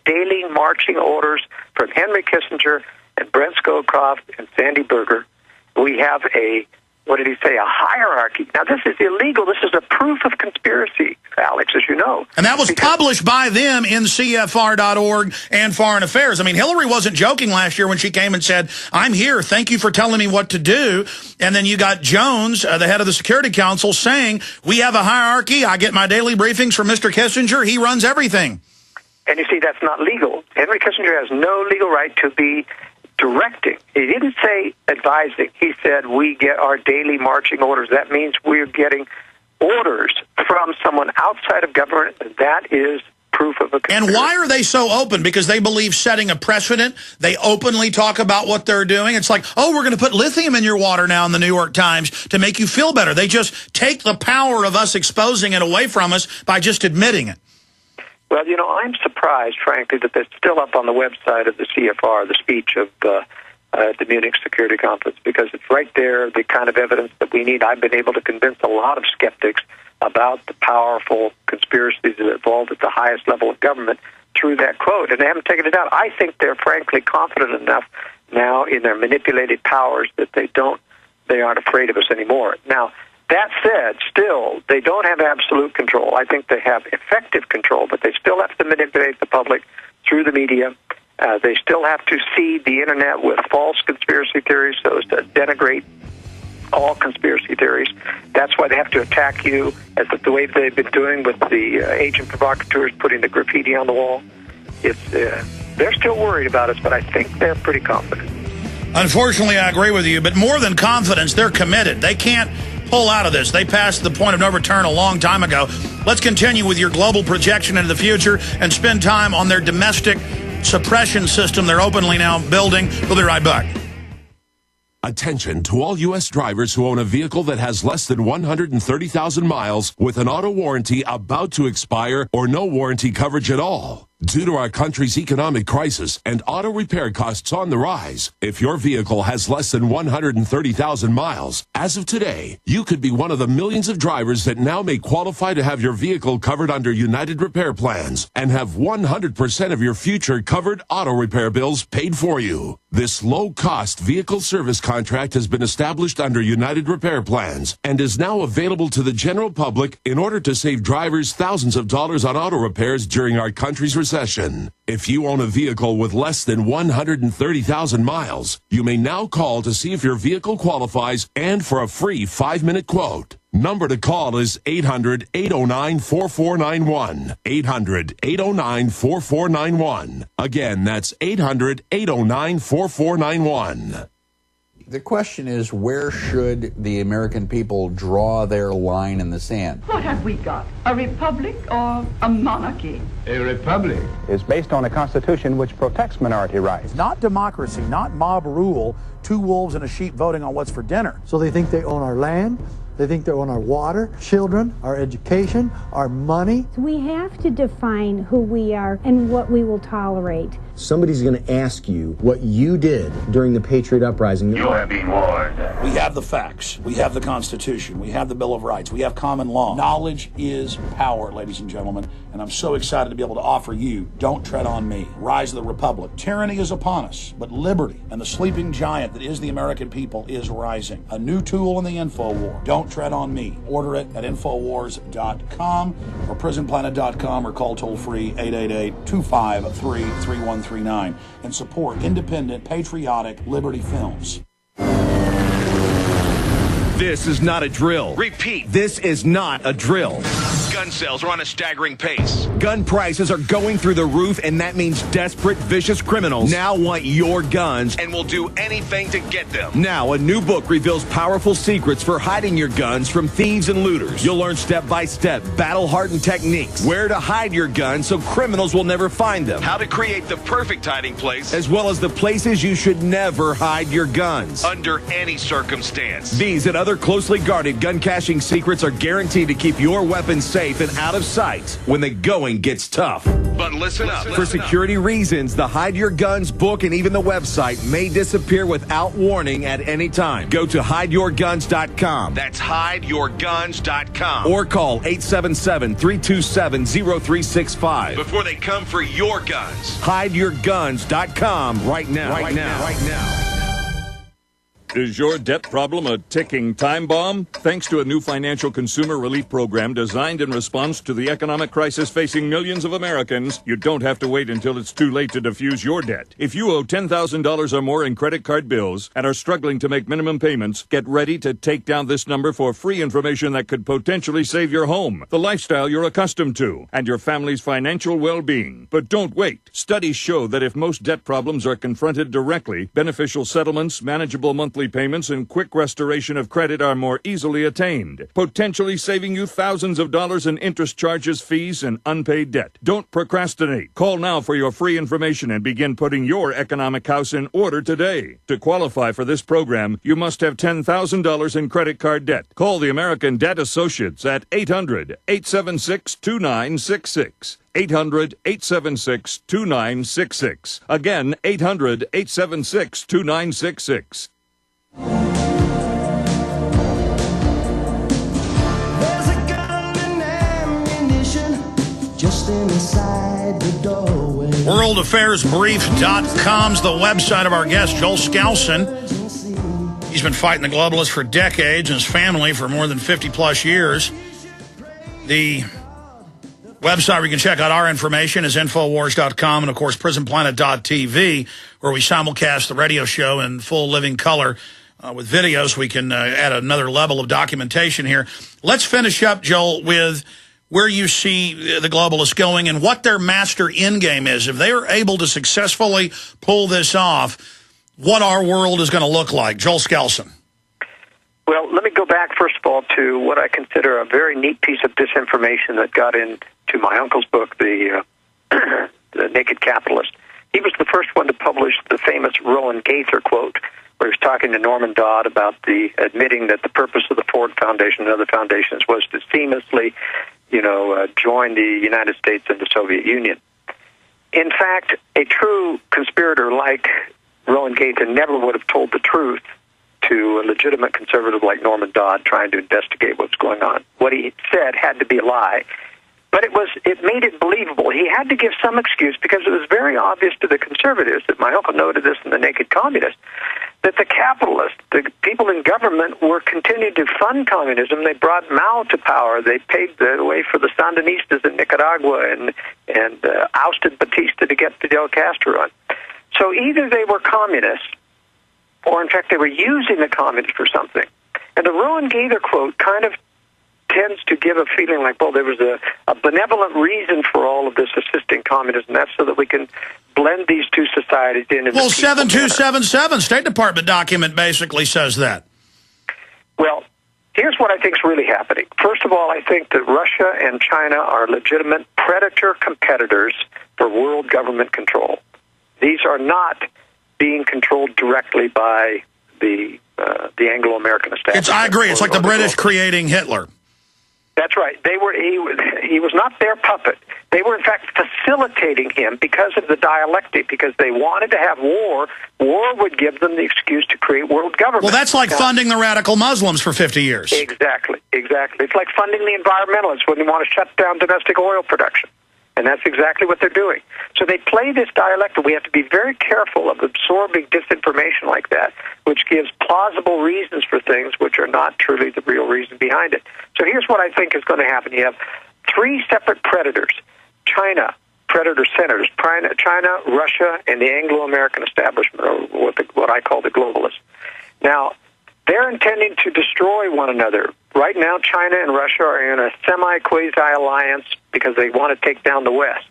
daily marching orders from Henry Kissinger and Brent Scowcroft and Sandy Berger. We have a hierarchy. Now, this is illegal. This is a proof of conspiracy, Alex, as you know. And that was published by them in CFR.org and Foreign Affairs. I mean, Hillary wasn't joking last year when she came and said, I'm here, thank you for telling me what to do. And then you got Jones, the head of the Security Council, saying, we have a hierarchy. I get my daily briefings from Mr. Kissinger. He runs everything. And you see, that's not legal. Henry Kissinger has no legal right to be directing. He didn't say advising. He said we get our daily marching orders. That means we're getting orders from someone outside of government. That is proof of a conspiracy. And why are they so open? Because they believe setting a precedent. They openly talk about what they're doing. It's like, oh, we're going to put lithium in your water now in the New York Times to make you feel better. They just take the power of us exposing it away from us by just admitting it. Well, you know, I'm surprised, frankly, that that's still up on the website of the CFR, the speech of the Munich Security Conference, because it's right there, the kind of evidence that we need. I've been able to convince a lot of skeptics about the powerful conspiracies that involved at the highest level of government through that quote, and they haven't taken it down. I think they're frankly confident enough now in their manipulated powers that they aren't afraid of us anymore. Now, that said, still, they don't have absolute control. I think they have effective control, but they still have to manipulate the public through the media. They still have to seed the Internet with false conspiracy theories so as to denigrate all conspiracy theories. That's why they have to attack you, as the way they've been doing with the agent provocateurs putting the graffiti on the wall. They're still worried about us, but I think they're pretty confident. Unfortunately, I agree with you, but more than confidence, they're committed. They can't pull out of this. They passed the point of no return a long time ago. Let's continue with your global projection into the future and spend time on their domestic suppression system they're openly now building. We'll be right back. Attention to all U.S. drivers who own a vehicle that has less than 130,000 miles with an auto warranty about to expire or no warranty coverage at all. Due to our country's economic crisis and auto repair costs on the rise, if your vehicle has less than 130,000 miles, as of today, you could be one of the millions of drivers that now may qualify to have your vehicle covered under United Repair Plans and have 100% of your future covered auto repair bills paid for you. This low-cost vehicle service contract has been established under United Repair Plans and is now available to the general public in order to save drivers thousands of dollars on auto repairs during our country's recession. If you own a vehicle with less than 130,000 miles, you may now call to see if your vehicle qualifies and for a free 5-minute quote. Number to call is 800-809-4491. 800-809-4491. Again, that's 800-809-4491. The question is, where should the American people draw their line in the sand? What have we got? A republic or a monarchy? A republic is based on a constitution which protects minority rights. Not democracy, not mob rule, two wolves and a sheep voting on what's for dinner. So they think they own our land, they think they own our water, children, our education, our money. We have to define who we are and what we will tolerate. Somebody's going to ask you what you did during the Patriot Uprising. You have been warned. We have the facts. We have the Constitution. We have the Bill of Rights. We have common law. Knowledge is power, ladies and gentlemen. And I'm so excited to be able to offer you Don't Tread on Me, Rise of the Republic. Tyranny is upon us, but liberty and the sleeping giant that is the American people is rising. A new tool in the info war. Don't Tread on Me. Order it at Infowars.com or PrisonPlanet.com or call toll-free 888-253-3139 and support independent, patriotic Liberty films. This is not a drill. Repeat. This is not a drill. Gun sales are on a staggering pace. Gun prices are going through the roof, and that means desperate, vicious criminals now want your guns and will do anything to get them. Now, a new book reveals powerful secrets for hiding your guns from thieves and looters. You'll learn step-by-step, battle-hardened techniques, where to hide your guns so criminals will never find them, how to create the perfect hiding place, as well as the places you should never hide your guns. Under any circumstance. These and other closely guarded gun caching secrets are guaranteed to keep your weapons safe safe and out of sight when the going gets tough. But listen up. For security reasons, the Hide Your Guns book and even the website may disappear without warning at any time. Go to hideyourguns.com. That's hideyourguns.com. Or call 877-327-0365. Before they come for your guns. Hideyourguns.com right now. Right now. Is your debt problem a ticking time bomb? Thanks to a new financial consumer relief program designed in response to the economic crisis facing millions of Americans, you don't have to wait until it's too late to defuse your debt. If you owe $10,000 or more in credit card bills and are struggling to make minimum payments, get ready to take down this number for free information that could potentially save your home, the lifestyle you're accustomed to, and your family's financial well-being. But don't wait. Studies show that if most debt problems are confronted directly, beneficial settlements, manageable monthly payments, and quick restoration of credit are more easily attained, potentially saving you thousands of dollars in interest charges, fees, and unpaid debt. Don't procrastinate. Call now for your free information and begin putting your economic house in order today. To qualify for this program, you must have $10,000 in credit card debt. Call the American Debt Associates at 800-876-2966. 800-876-2966. Again, 800-876-2966. WorldAffairsBrief.com's the website of our guest, Joel Skousen. He's been fighting the globalists for decades and his family for more than 50-plus years. The website where you can check out our information is Infowars.com and, of course, PrisonPlanet.tv, where we simulcast the radio show in full living color with videos. We can add another level of documentation here. Let's finish up, Joel, with where you see the globalists going and what their master endgame is. If they are able to successfully pull this off, what our world is going to look like. Joel Skousen. Well, let me go back, first of all, to what I consider a very neat piece of disinformation that got into my uncle's book, The Naked Capitalist. He was the first one to publish the famous Rowan Gaither quote, where he was talking to Norman Dodd about admitting that the purpose of the Ford Foundation and other foundations was to seamlessly join the United States and the Soviet Union. In fact, a true conspirator like Rowan Gaither never would have told the truth to a legitimate conservative like Norman Dodd trying to investigate what's going on. What he said had to be a lie. But it made it believable. He had to give some excuse because it was very obvious to the conservatives, that my uncle noted this in The Naked Communist, that the capitalists, the people in government, were continuing to fund communism. They brought Mao to power. They paved the way for the Sandinistas in Nicaragua and ousted Batista to get Fidel Castro on. So either they were communists, or in fact they were using the communists for something. And the Rowan Gaither quote kind of tends to give a feeling like, well, there was a benevolent reason for all of this assisting communism. That's so that we can blend these two societies in. Well, 7277 State Department document basically says that. Well, here's what I think is really happening. First of all, I think that Russia and China are legitimate predator competitors for world government control. These are not being controlled directly by the Anglo-American establishment. I agree. It's like the British creating Hitler. That's right. He was not their puppet. They were, in fact, facilitating him because of the dialectic, because they wanted to have war. War would give them the excuse to create world government. Well, that's like funding the radical Muslims for 50 years. Exactly. It's like funding the environmentalists when they want to shut down domestic oil production. And that's exactly what they're doing. So they play this dialectic. We have to be very careful of absorbing disinformation like that, which gives plausible reasons for things which are not truly the real reason behind it. So here's what I think is going to happen. You have three separate predators. China, predator centers. China, Russia, and the Anglo-American establishment, or what I call the globalists. Now, they're intending to destroy one another. Right now, China and Russia are in a semi-quasi-alliance because they want to take down the West.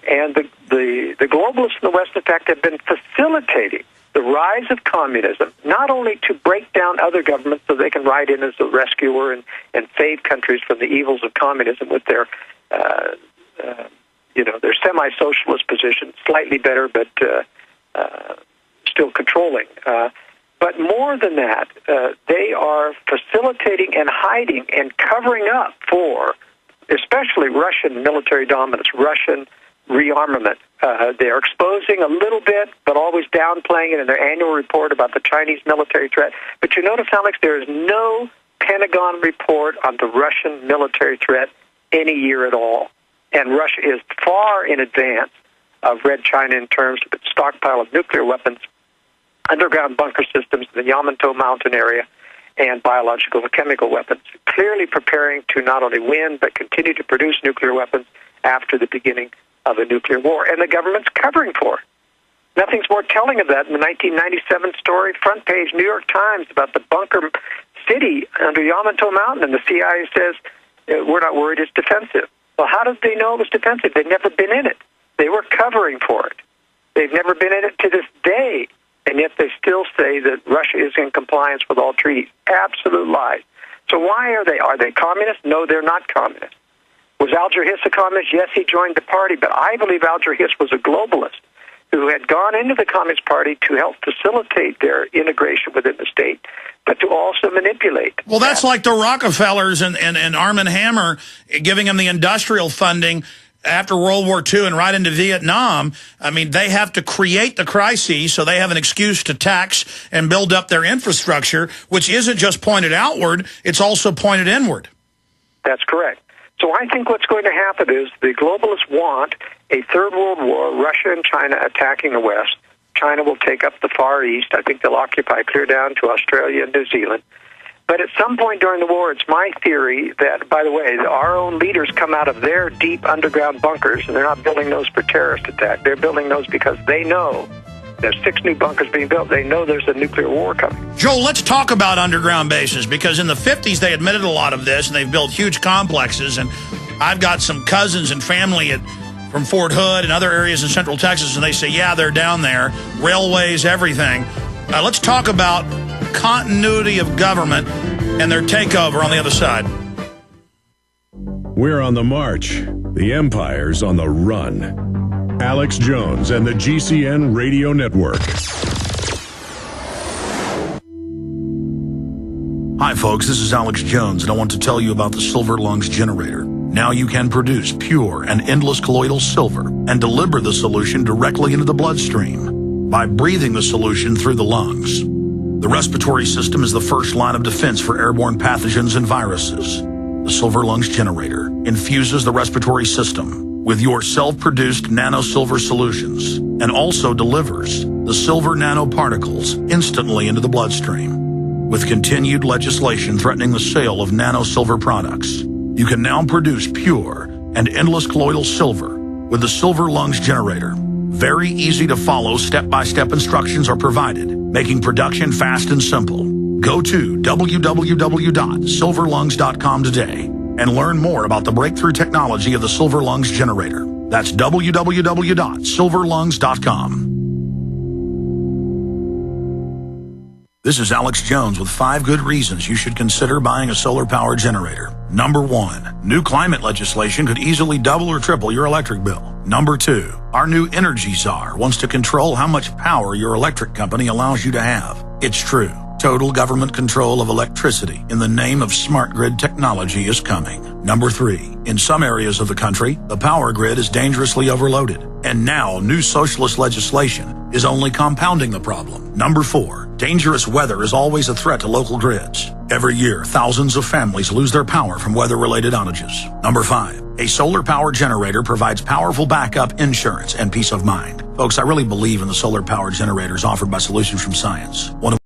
And the globalists in the West, in fact, have been facilitating the rise of communism, not only to break down other governments so they can ride in as a rescuer and save countries from the evils of communism with their semi-socialist position, slightly better, but still controlling. But more than that, they are facilitating and hiding and covering up for especially Russian military dominance, Russian rearmament. They're exposing a little bit, but always downplaying it in their annual report about the Chinese military threat. But you notice, Alex, there is no Pentagon report on the Russian military threat any year at all. And Russia is far in advance of Red China in terms of its stockpile of nuclear weapons, underground bunker systems in the Yamato Mountain area, and biological and chemical weapons, clearly preparing to not only win, but continue to produce nuclear weapons after the beginning of a nuclear war. And the government's covering for it. Nothing's more telling of that in the 1997 story, front page New York Times, about the bunker city under Yamato Mountain, and the CIA says, we're not worried, it's defensive. Well, how did they know it was defensive? They'd never been in it. They were covering for it. They've never been in it to this day, and yet they still say that Russia is in compliance with all treaties. Absolute lies. So why are they? Are they communists? No, they're not communists. Was Alger Hiss a communist? Yes, he joined the party, but I believe Alger Hiss was a globalist who had gone into the Communist Party to help facilitate their integration within the state, but to also manipulate. Well, that's like the Rockefellers and Arm & Hammer giving them the industrial funding after World War II and right into Vietnam. I mean, they have to create the crises so they have an excuse to tax and build up their infrastructure, which isn't just pointed outward, it's also pointed inward. That's correct. So I think what's going to happen is the globalists want a third world war, Russia and China attacking the West. China will take up the Far East. I think they'll occupy clear down to Australia and New Zealand. But at some point during the war, it's my theory that, by the way, our own leaders come out of their deep underground bunkers, and they're not building those for terrorist attack. They're building those because they know there's 6 new bunkers being built. They know there's a nuclear war coming. Joel, let's talk about underground bases, because in the 50s they admitted a lot of this, and they've built huge complexes. And I've got some cousins and family from Fort Hood and other areas in Central Texas, and they say, yeah, they're down there, railways, everything. Let's talk about continuity of government and their takeover on the other side. We're on the march. The empire's on the run. Alex Jones and the GCN Radio Network. Hi, folks. This is Alex Jones, and I want to tell you about the Silver Lungs generator. Now you can produce pure and endless colloidal silver and deliver the solution directly into the bloodstream by breathing the solution through the lungs. The respiratory system is the first line of defense for airborne pathogens and viruses. The Silver Lungs generator infuses the respiratory system with your self-produced nano-silver solutions and also delivers the silver nanoparticles instantly into the bloodstream. With continued legislation threatening the sale of nano-silver products, you can now produce pure and endless colloidal silver with the Silver Lungs generator. Very easy to follow, step-by-step instructions are provided, making production fast and simple. Go to www.silverlungs.com today and learn more about the breakthrough technology of the Silver Lungs generator. That's www.silverlungs.com. This is Alex Jones with 5 good reasons you should consider buying a solar power generator. Number 1, new climate legislation could easily double or triple your electric bill. Number 2, our new energy czar wants to control how much power your electric company allows you to have. It's true. Total government control of electricity in the name of smart grid technology is coming. Number 3, in some areas of the country, the power grid is dangerously overloaded. And now new socialist legislation is only compounding the problem. Number 4, dangerous weather is always a threat to local grids. Every year, thousands of families lose their power from weather-related outages. Number 5, a solar power generator provides powerful backup insurance and peace of mind. Folks, I really believe in the solar power generators offered by Solutions from Science. One of